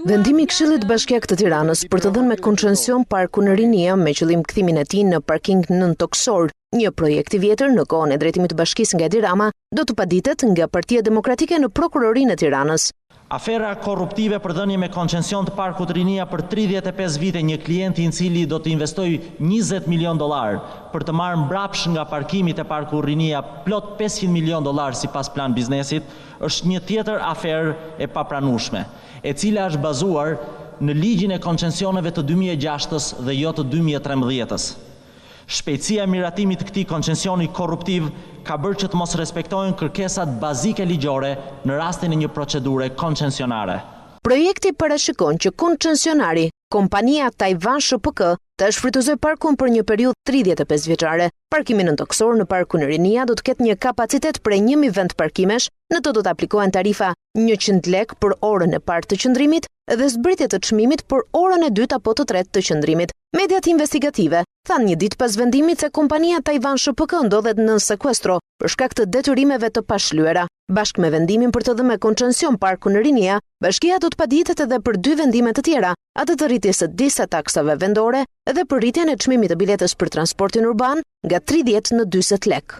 Vendimi i Këshillit Bashkiak të Tiranës për të dhënë me koncesion parkun Rinia me qëllim kthimin e tij në parking nën Toksor, një projekt i vjetër në kohën e drejtimit të bashkisë nga Edi Rama, do të paditet nga Partia Demokratike në Prokurorinë e Tiranës. Afera korruptive për dhënie me koncesion të parkut Rinia për 35 vite një klienti i cili do të investojë $20 milion për të marrë mbrapsht nga parkimi te parku Rinia plot $500 milion sipas plan biznesit, është një tjetër aferë e papranueshme, e cila është bazuar në ligjin e koncesioneve të 2006-s dhe jo të 2013-s. Shpejtësia e miratimit të këtij koncesioni korruptiv ka bërë që të mos respektohen kërkesat bazike ligjore në rastin e një procedure koncesionare. Projekti parashikon që koncesionari, kompania Taiwan SHPK, të shfrytëzoj parkun për një periudhë 35 vjeçare. Parkimi në Toksor në parkun Rinia do të ketë një kapacitet prej 1000 vend parkimesh, në të do të aplikohen tarifa 100 lek për orën e parë të qëndrimit dhe zbritje të çmimit për orën e dytë apo të tretë të qëndrimit. Mediat investigative thanë një ditë pas vendimit se kompania Taiwan SHPK ndodhet në sekuestro për shkak të detyrimeve të pashlyera. Bashkë me vendimin për të dhënë me koncesion parkun Rinia, bashkia do të paditet edhe për 2 vendime të tjera, atë të rritjes së disa taksave vendore dhe për rritjen e çmimit të biletës për transportin urban nga 30 në 40 lek.